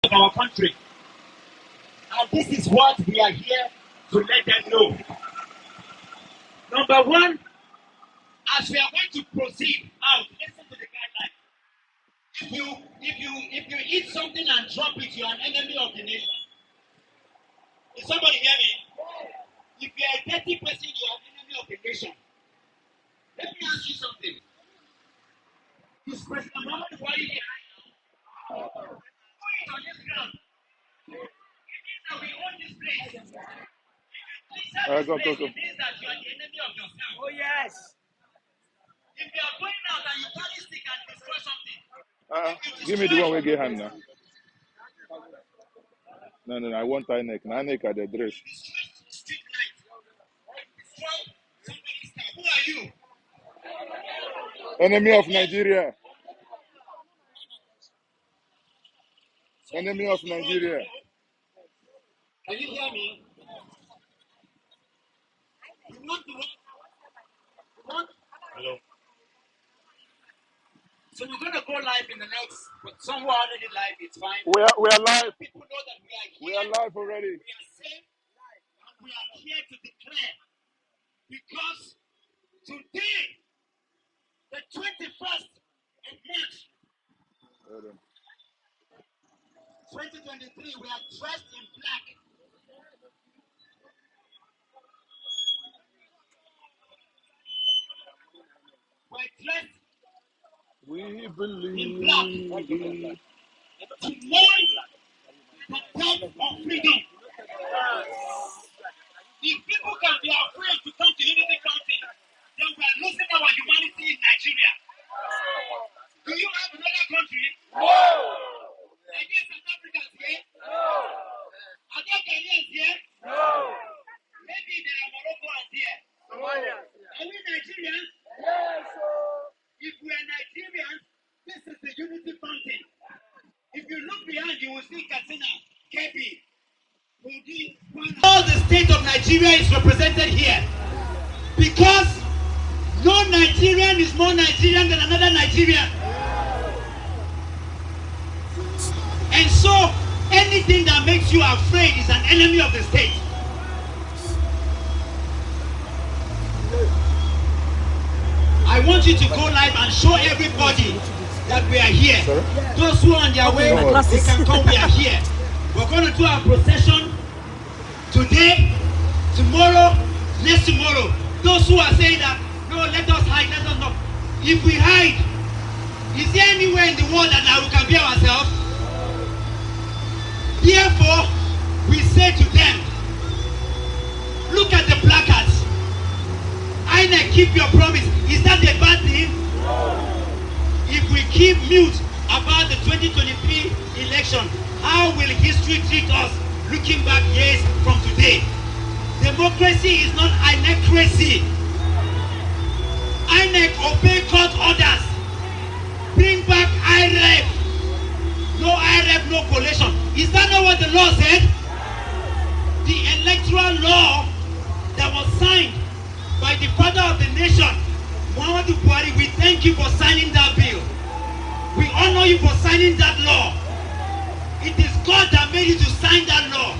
of our country. And this is what we are here to let them know. Number one, as we are going to proceed out, listen to the guideline. If you eat something and drop it, you are an enemy of the nation. Did somebody hear me? If you are a dirty person, you are an enemy of the nation. Let me ask you something. Is President Muhammad Buhari here right now? Who is on this ground? It means that we own this place. If you please have this place, it means that you are the enemy of yourself. Oh yes. If you are going out and you carry stick and destroy something, give me the one we get hand now. No, I want tie neck. Now neck at the dress. Destroy street light. Destroy somebody's car. Who are you? Enemy of Nigeria. Enemy of Nigeria. Can you hear me? You want to what? Hello. So we're going to go live in the next, but someone already live, it's fine. We are live. People know that we are here. We are live already. We are safe, and we are here to declare. Because today, the 21st of March, 2023, we are dressed in black. We're dressed we believe in black to mourn the death of freedom. If people can be afraid to come to Unity County, then we are losing our humanity in Nigeria. Do you have another country? No. Are there South Africans here? No. Are there Ghanaians here? No. Maybe there are Moroccans here. Somalia. Are we Nigerians? Yes. If we are Nigerians, this is the Unity Fountain. If you look behind, you will see Katsina, Kebbi, Kogi. All the state of Nigeria is represented here. Because no Nigerian is more Nigerian than another Nigerian. And so, anything that makes you afraid is an enemy of the state. I want you to go live and show everybody that we are here. Sorry? Those who are on their way, they can come, we are here. We're going to do our procession today, tomorrow, next tomorrow. Those who are saying that, no, let us hide, let us not. If we hide, is there anywhere in the world that we can be ourselves? Therefore, we say to them, look at the placards. INEC, keep your promise. Is that a bad thing? If we keep mute about the 2023 election, how will history treat us looking back years from today? Democracy is not INEC-cracy. INEC obey court orders. Bring back IREF. No IREF, no collation. Is that not what the law said? The electoral law that was signed by the father of the nation, Muhammadu Buhari, we thank you for signing that bill. We honor you for signing that law. It is God that made you to sign that law.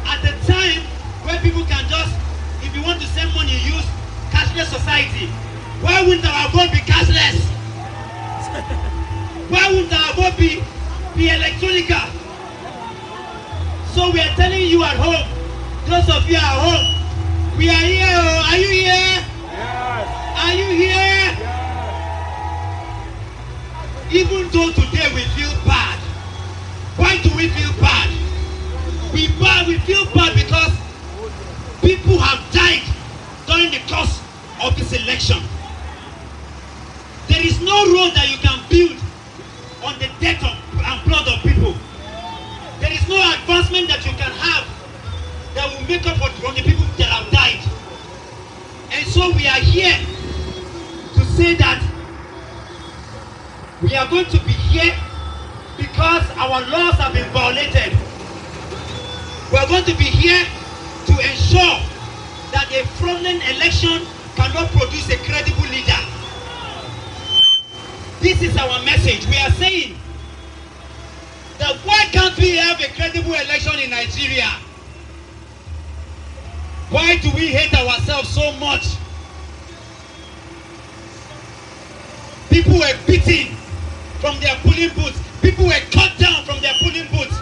At the time where people can just, if you want to send money, use cashless society. Why wouldn't our vote be cashless? Why wouldn't our vote be electronic? So we are telling you at home, those of you at home, we are here. Are you here? Yes. Are you here? Yes. Even though today we feel bad. Why do we feel bad? We feel bad because people have died during the course of this election. There is no road that you can build on the death and blood of people. There is no advancement that you can have that will make up for the people that have died. And so we are here to say that we are going to be here because our laws have been violated. We are going to be here to ensure that a fraudulent election cannot produce a credible leader. This is our message. We are saying that why can't we have a credible election in Nigeria, why do we hate ourselves so much? People were beaten from their polling booths. People were cut down from their polling booths.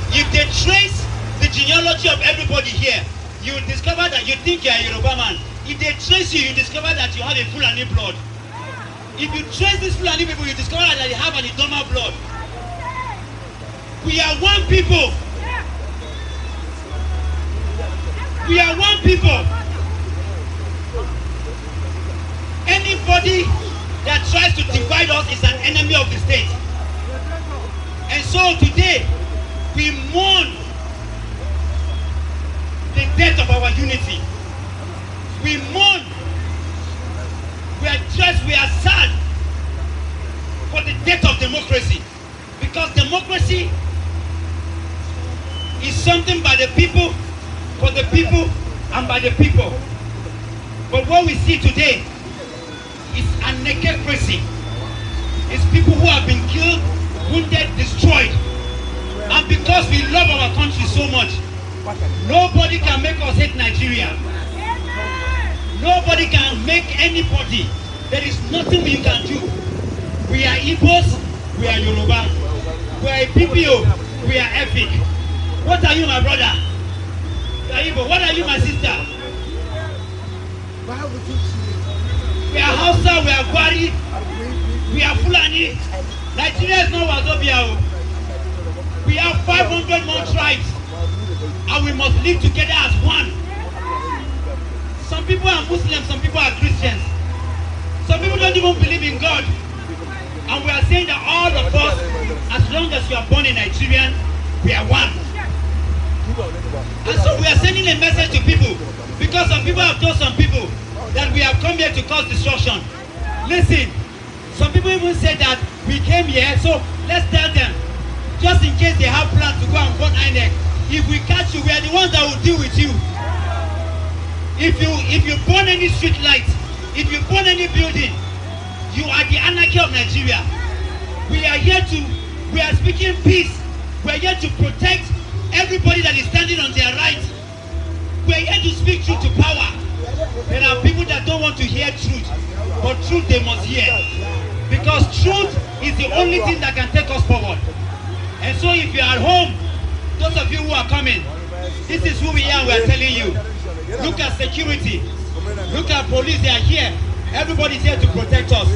If they trace the genealogy of everybody here, you will discover that you think you are a Yoruba man. If they trace you, you discover that you have a Fulani blood. If you trace these Fulani people, you discover that they have an Idoma blood. We are one people. We are one people. Anybody that tries to divide us is an enemy of the state. And so today, we mourn the death of our unity. We mourn. We are sad for the death of democracy. Because democracy is something by the people, for the people, and by the people. But what we see today is a necrocy. It's people who have been killed, wounded, destroyed. And because we love our country so much, nobody can make us hate Nigeria. Nobody can make anybody. There is nothing we can do. We are Igbos, we are Yoruba. We are PPO, we are Epic. What are you, my brother? You are Igbo. What are you, my sister? We are Hausa, we are Gwari, we are Fulani. Nigeria is not Wazobia. We have 500 more tribes, and we must live together as one. Some people are Muslims, some people are Christians. Some people don't even believe in God. And we are saying that all of us, as long as you are born in Nigeria, we are one. And so we are sending a message to people, because some people have told some people that we have come here to cause destruction. Listen, some people even said that we came here, so let's tell them, just in case they have plans to go and burn INEC, if we catch you, we are the ones that will deal with you. If you burn any street light, if you burn any building, you are the anarchy of Nigeria. We are speaking peace. We are here to protect everybody that is standing on their right. We are here to speak truth to power. There are people that don't want to hear truth, but truth they must hear. Because truth is the only thing that can take us forward. And so if you are at home, those of you who are coming, this is who we are, we are telling you. Look at security. Look at police, they are here. Everybody's here to protect us.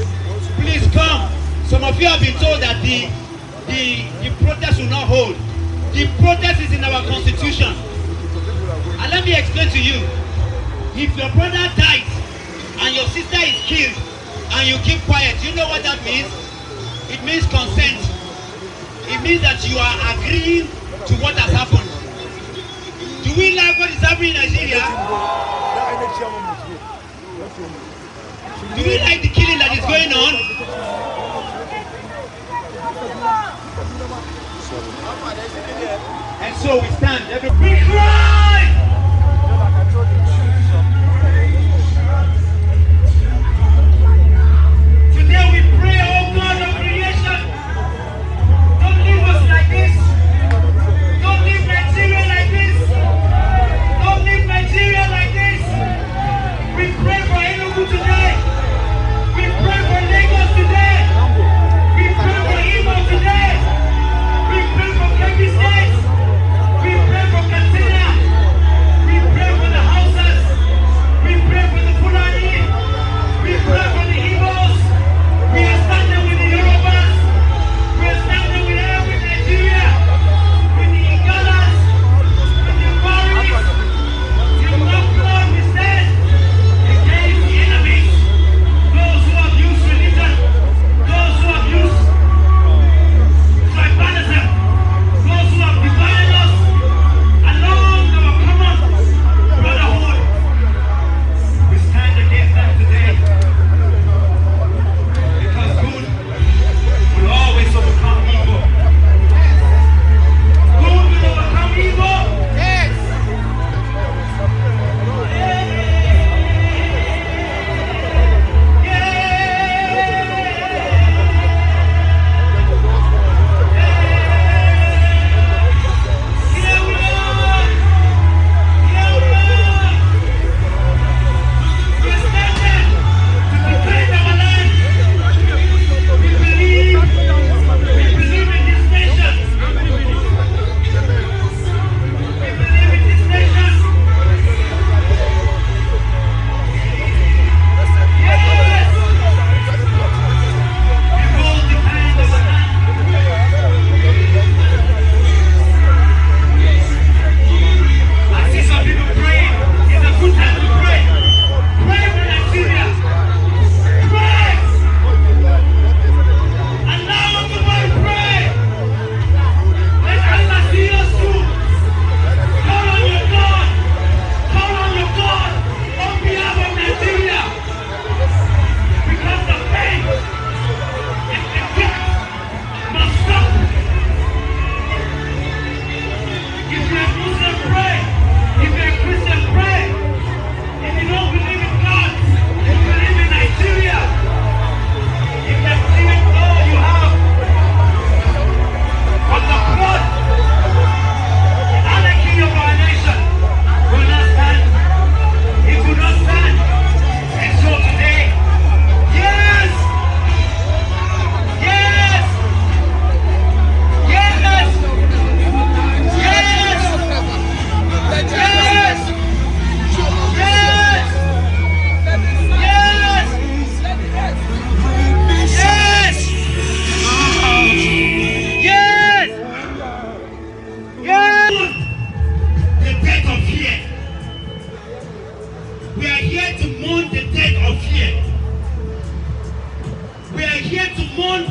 Please come. Some of you have been told that the protest will not hold. The protest is in our constitution. And let me explain to you. If your brother dies and your sister is killed and you keep quiet, you know what that means? It means consent. It means that you are agreeing to what has happened. Do we like what is happening in Nigeria? Do we like the killing that is going on? And so we stand. We cry! Today we pray, oh God of creation, don't leave us like this. Don't leave Nigeria like this. Don't leave Nigeria like this. We pray for Enugu today. We pray for Lagos today. We pray for Imo today. We pray for Kebbi State. We pray for Katsina. We are here to mourn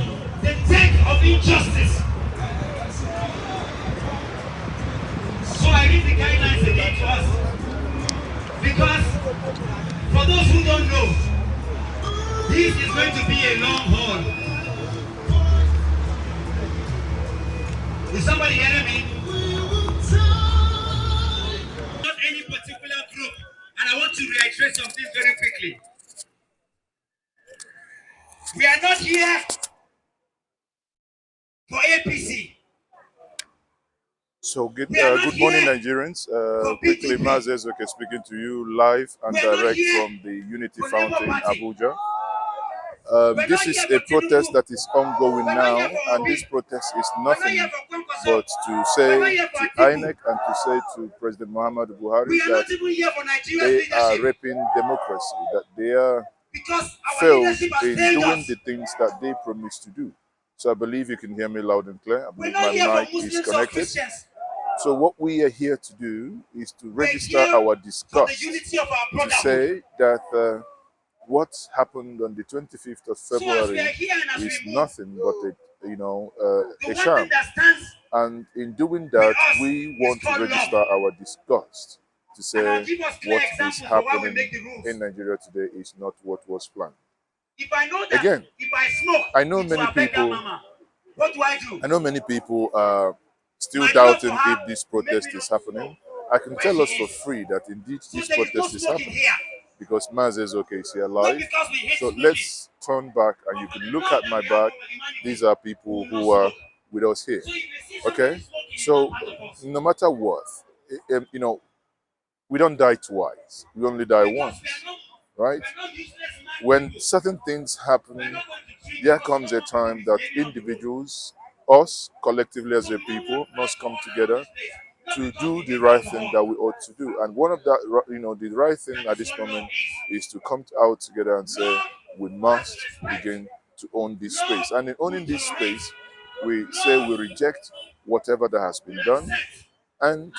the death of injustice. So I read the guidelines again to us. Because for those who don't know, this is going to be a long haul. Is somebody hearing me? Not any particular group. And I want to reiterate something very quickly. We are not here for APC. So good morning, Nigerians. Quickly, Mazezoke speaking to you live and direct from the Unity Fountain, Abuja. This is a protest that is ongoing now, and this protest is nothing but to say to INEC and to say to President Muhammad Buhari that they are raping democracy, that they are failed in doing the things that they promised to do. So I believe you can hear me loud and clear. I believe my mic is connected. So what we are here to do is to register our disgust, to say that what happened on the 25th of February is nothing but a sham. And in doing that, we want to register our disgust to say what is happening in Nigeria today is not what was planned. Again, I know many people. What do I do? I know many people are still doubting if this protest is happening. I can tell us for free that indeed this protest is happening because Mazezoke is here live. So let's turn back and you can look at my back. These are people who are with us here. Okay? So no matter what, we don't die twice. We only die once. Right? When certain things happen, there comes a time that individuals, us collectively as a people, must come together to do the right thing that we ought to do. And one of that, the right thing at this moment is to come out together and say we must begin to own this space. And in owning this space, we say we reject whatever that has been done and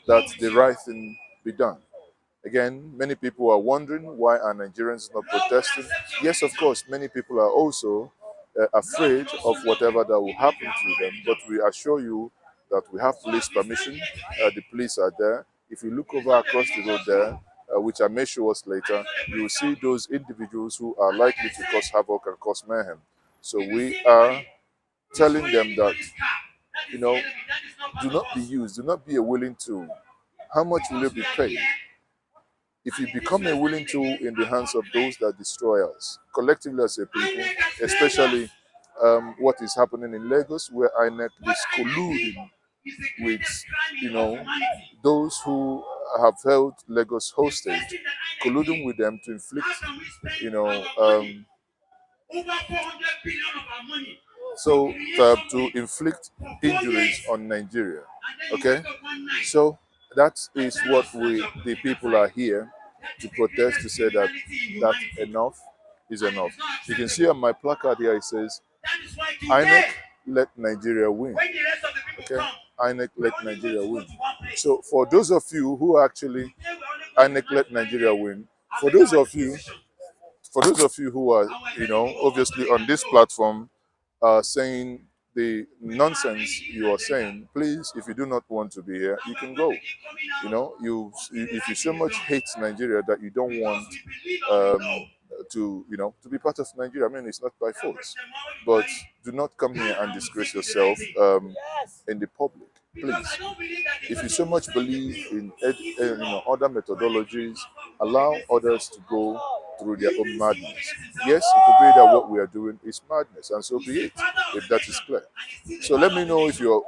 that the right thing be done. Again, many people are wondering why are Nigerians not protesting. Yes, of course, many people are also afraid of whatever that will happen to them. But we assure you that we have police permission. The police are there. If you look over across the road there, which I may show us later, you will see those individuals who are likely to cause havoc and cause mayhem. So we are telling them that, do not be used, do not be a willing tool. How much will you be paid? If you become a willing tool in the hands of those that destroy us, collectively as a people, especially what is happening in Lagos, where INEC is colluding with, those who have held Lagos hostage, colluding with them to inflict, to inflict injuries on Nigeria. Okay, so that is what the people are here to protest, to say that enough is enough. You can see on my placard here it says, INEC let Nigeria win. Okay, INEC let Nigeria win. So for those of you who actually INEC let Nigeria win, for those of you who are, obviously on this platform saying the nonsense you are saying, please, if you do not want to be here, you can go. If you so much hate Nigeria that you don't want to be part of Nigeria, I mean, it's not by force, but do not come here and disgrace yourself in the public, please. If you so much believe in other methodologies, allow others to go through their own madness. Yes, it could be that what we are doing is madness, and so be it, if that is clear. So let me know if you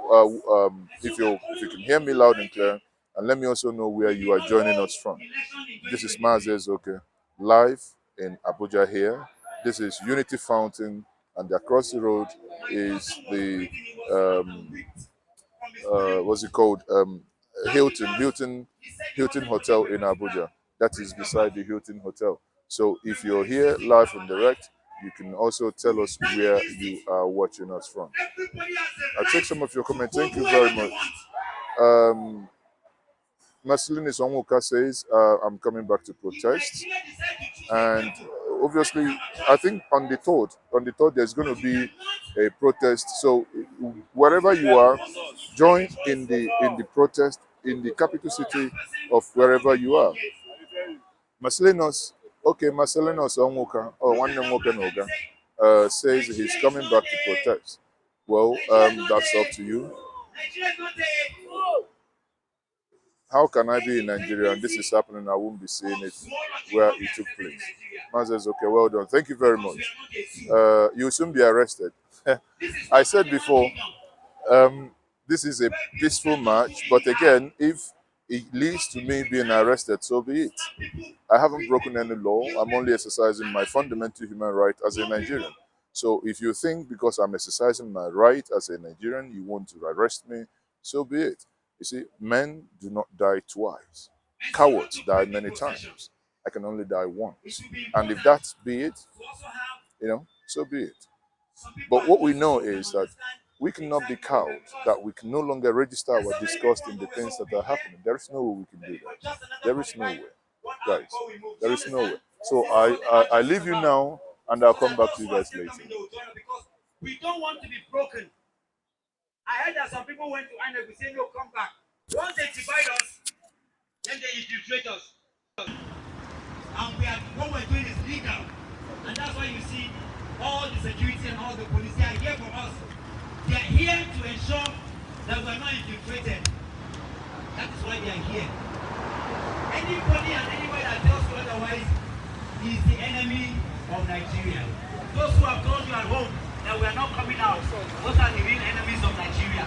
can hear me loud and clear, and let me also know where you are joining us from. This is Mazezoke, live in Abuja here. This is Unity Fountain, and across the road is the what's it called? Hilton Hotel in Abuja. That is beside the Hilton Hotel. So if you're here live and direct, you can also tell us where you are watching us from. I'll take some of your comments. Thank you very much. Marceline Onwuka says, I'm coming back to protest. And obviously, I think on the third, there's going to be a protest. So wherever you are, join in the protest in the capital city of wherever you are. Marcelinos, okay, Marcelinos Onwoka, or one Nwoke Noga, says he's coming back to protest. Well, that's up to you. How can I be in Nigeria and this is happening? I won't be seeing it where it took place. Man says, okay, well done. Thank you very much. You'll soon be arrested. I said before, this is a peaceful march, but again, if it leads to me being arrested, so be it. I haven't broken any law. I'm only exercising my fundamental human right as a Nigerian. So if you think because I'm exercising my right as a Nigerian, you want to arrest me, so be it. You see, men do not die twice. Cowards die many times. I can only die once. And if that be it, so be it. But what we know is that we cannot be cowed, that we can no longer register our disgust in the things that are happening. There is no way we can do that. There is no way, guys. There is no way. So I leave you now, and I'll come back to you guys later. We don't want to be broken. I heard that some people went to INEC, we say, no, come back. Once they divide us, then they infiltrate us. And what we're doing is legal. And that's why you see all the security and all the police, they are here for us. They are here to ensure that we're not infiltrated. That is why they are here. Anybody and anybody that tells you otherwise is the enemy of Nigeria. Those who have told you at home that we are not coming out, those are the real enemies of Nigeria.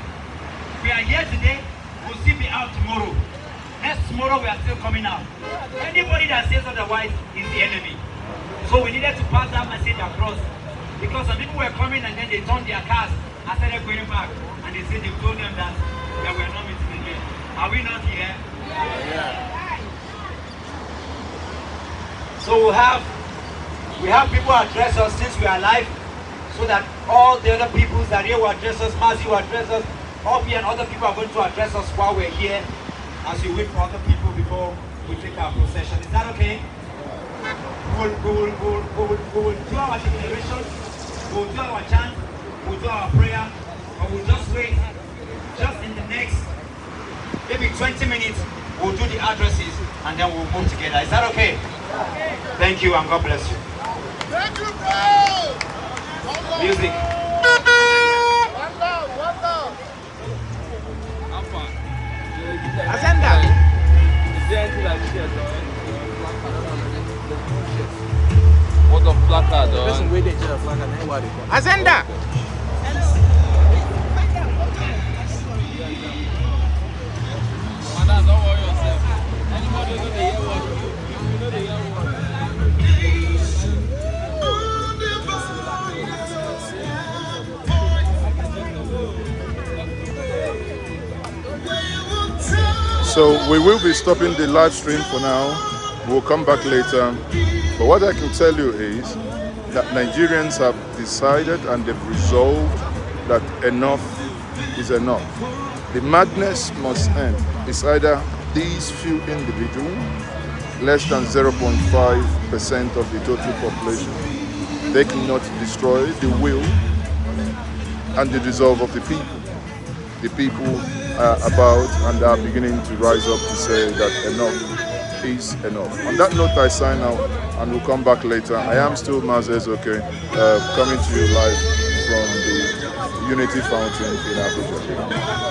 We are here today, we'll still be out tomorrow. Next tomorrow we are still coming out. Anybody that says otherwise is the enemy. So we needed to pass that message across. Because some people were coming and then they turned their cars and started going back. And they said they told them that we are not meeting again. Are we not here? Yeah. So we have people address us since we are alive, so that all the other peoples that here will address us, Mazi will address us, Obi and other people are going to address us while we're here, as we wait for other people before we take our procession. Is that okay? We will do our declaration, we will do our chant, we will do our prayer, and we'll just wait, just in the next maybe 20 minutes, we'll do the addresses, and then we'll move together. Is that okay? Thank you, and God bless you. Thank you, bro! Music. One love. I'm fine. Agenda. Is there anything like this? What the placard? Person waiting to the flag and then what they call. Agenda. Man, don't worry yourself. Anybody know the year what? You know the year what? So we will be stopping the live stream for now. We'll come back later. But what I can tell you is that Nigerians have decided and they've resolved that enough is enough. The madness must end. It's either these few individuals, less than 0.5% of the total population, they cannot destroy the will and the resolve of the people. The people are about and are beginning to rise up to say that enough is enough. On that note, I sign out and we'll come back later. I am still Mazes, coming to you live from the Unity Fountain in Abuja.